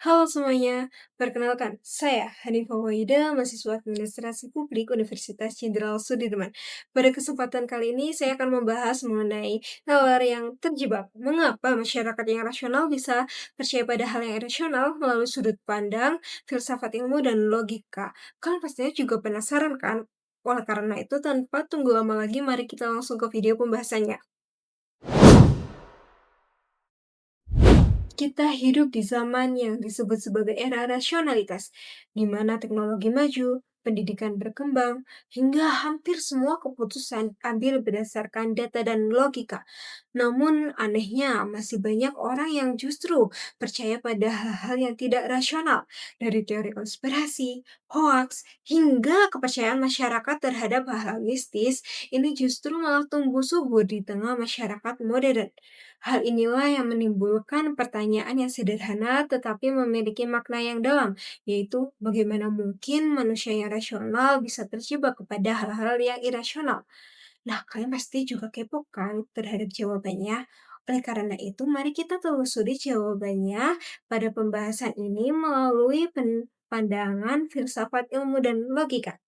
Halo semuanya, perkenalkan, saya Hanifah Wahida, mahasiswa Administrasi Publik Universitas Jenderal Sudirman. Pada kesempatan kali ini, saya akan membahas mengenai nalar yang terjebak. Mengapa masyarakat yang rasional bisa percaya pada hal yang irasional melalui sudut pandang, filsafat ilmu, dan logika? Kalian pastinya juga penasaran kan? Oleh karena itu, tanpa tunggu lama lagi, mari kita langsung ke video pembahasannya. Kita hidup di zaman yang disebut sebagai era rasionalitas, di mana teknologi maju, pendidikan berkembang, hingga hampir semua keputusan ambil berdasarkan data dan logika. Namun anehnya masih banyak orang yang justru percaya pada hal-hal yang tidak rasional, dari teori konspirasi, hoaks, hingga kepercayaan masyarakat terhadap hal-hal mistis, ini justru malah tumbuh subur di tengah masyarakat modern. Hal inilah yang menimbulkan pertanyaan yang sederhana tetapi memiliki makna yang dalam, yaitu bagaimana mungkin manusia yang rasional bisa terjebak kepada hal-hal yang irasional. Nah, kalian pasti juga kepo kan terhadap jawabannya? Oleh karena itu, mari kita telusuri jawabannya pada pembahasan ini melalui pandangan filsafat ilmu dan logika.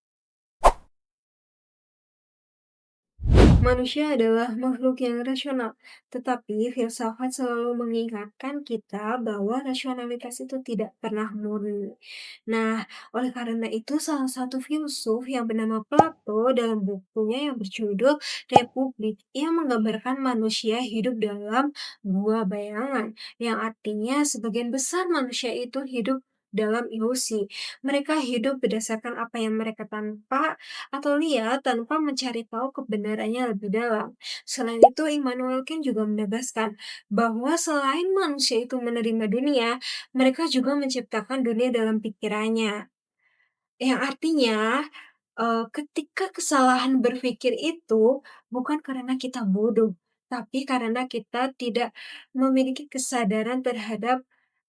Manusia adalah makhluk yang rasional, tetapi filsafat selalu mengingatkan kita bahwa rasionalitas itu tidak pernah murni. Nah, oleh karena itu salah satu filsuf yang bernama Plato dalam bukunya yang berjudul Republik, ia menggambarkan manusia hidup dalam dua bayangan, yang artinya sebagian besar manusia itu hidup dalam ilusi. Mereka hidup berdasarkan apa yang mereka tanpa atau lihat tanpa mencari tahu kebenarannya lebih dalam. Selain itu, Immanuel Kant juga menegaskan bahwa selain manusia itu menerima dunia, mereka juga menciptakan dunia dalam pikirannya. Yang artinya, ketika kesalahan berpikir itu bukan karena kita bodoh, tapi karena kita tidak memiliki kesadaran terhadap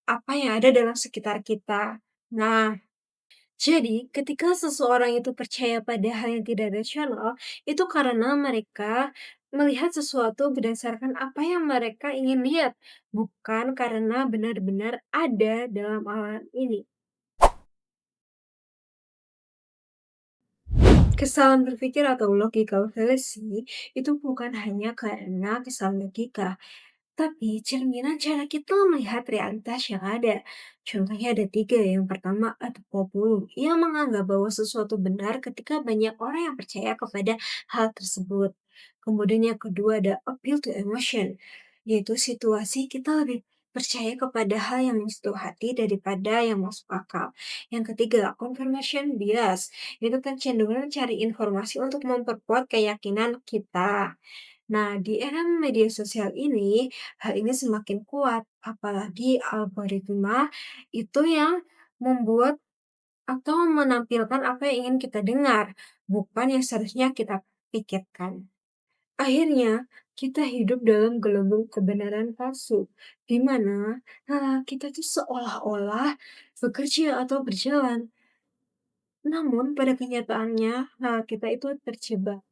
apa yang ada dalam sekitar kita. Nah, jadi, ketika seseorang itu percaya pada hal yang tidak rasional, itu karena mereka melihat sesuatu berdasarkan apa yang mereka ingin lihat, bukan karena benar-benar ada dalam alam ini. Kesalahan berpikir atau logical fallacy itu bukan hanya karena kesalahan logika, tapi cerminan cara kita melihat realitas yang ada. Contohnya ada tiga. Yang pertama, ada populum. Ia menganggap bahwa sesuatu benar ketika banyak orang yang percaya kepada hal tersebut. Kemudian yang kedua ada appeal to emotion, yaitu situasi kita lebih percaya kepada hal yang menyentuh hati daripada yang masuk akal. Yang ketiga, confirmation bias, yaitu kecenderungan mencari informasi untuk memperkuat keyakinan kita. Nah, di era media sosial ini, hal ini semakin kuat, apalagi algoritma itu yang membuat atau menampilkan apa yang ingin kita dengar, bukan yang seharusnya kita pikirkan. Akhirnya, kita hidup dalam gelembung kebenaran palsu, di mana kita tuh seolah-olah bekerja atau berjalan, namun pada kenyataannya kita itu terjebak.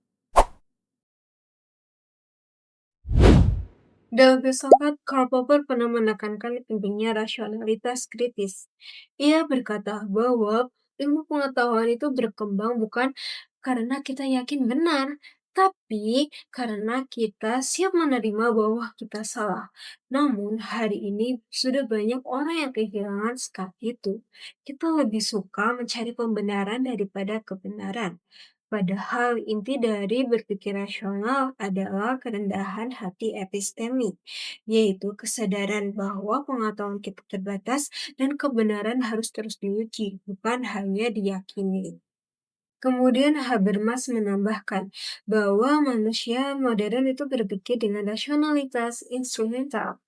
Dalam filsafat, Karl Popper pernah menekankan pentingnya rasionalitas kritis. Ia berkata bahwa ilmu pengetahuan itu berkembang bukan karena kita yakin benar, tapi karena kita siap menerima bahwa kita salah. Namun, hari ini sudah banyak orang yang kehilangan sikap itu. Kita lebih suka mencari pembenaran daripada kebenaran. Padahal inti dari berpikir rasional adalah kerendahan hati epistemi, yaitu kesadaran bahwa pengetahuan kita terbatas dan kebenaran harus terus diuji, bukan hanya diyakini. Kemudian Habermas menambahkan bahwa manusia modern itu berpikir dengan rasionalitas instrumental,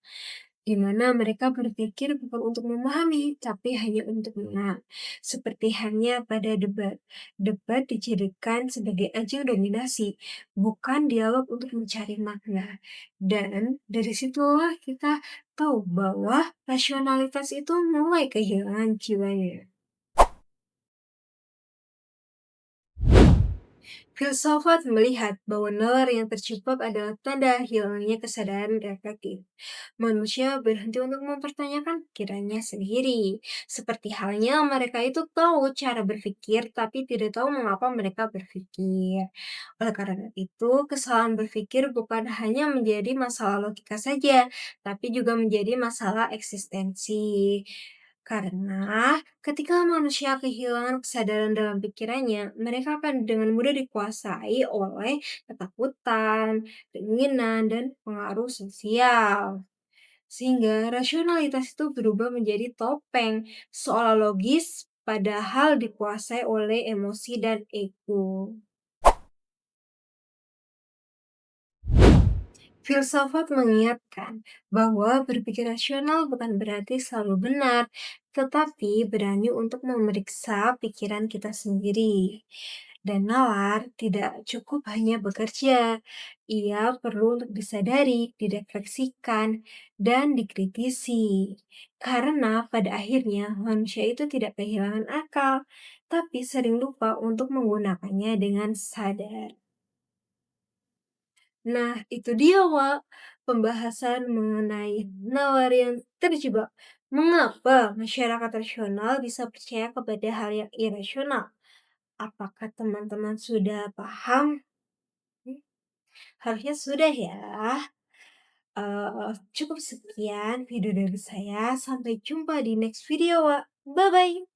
di mana mereka berpikir bukan untuk memahami, tapi hanya untuk menang. Seperti hanya pada debat. Debat dijadikan sebagai ajang dominasi, bukan dialog untuk mencari makna. Dan dari situlah kita tahu bahwa rasionalitas itu mulai kehilangan jiwanya. Filsafat melihat bahwa nalar yang terjebak adalah tanda hilangnya kesadaran reflektif. Manusia berhenti untuk mempertanyakan pikirannya sendiri. Seperti halnya mereka itu tahu cara berpikir, tapi tidak tahu mengapa mereka berpikir. Oleh karena itu, kesalahan berpikir bukan hanya menjadi masalah logika saja, tapi juga menjadi masalah eksistensi. Karena ketika manusia kehilangan kesadaran dalam pikirannya, mereka akan dengan mudah dikuasai oleh ketakutan, keinginan, dan pengaruh sosial. Sehingga rasionalitas itu berubah menjadi topeng, seolah logis padahal dikuasai oleh emosi dan ego. Filsafat mengingatkan bahwa berpikir rasional bukan berarti selalu benar, tetapi berani untuk memeriksa pikiran kita sendiri. Dan nalar tidak cukup hanya bekerja, ia perlu untuk disadari, direfleksikan, dan dikritisi. Karena pada akhirnya manusia itu tidak kehilangan akal, tapi sering lupa untuk menggunakannya dengan sadar. Nah, itu dia, Wak, pembahasan mengenai nalar yang terjebak. Mengapa masyarakat rasional bisa percaya kepada hal yang irasional? Apakah teman-teman sudah paham? Hmm, harusnya sudah ya. Cukup sekian video dari saya. Sampai jumpa di next video, Wak. Bye-bye.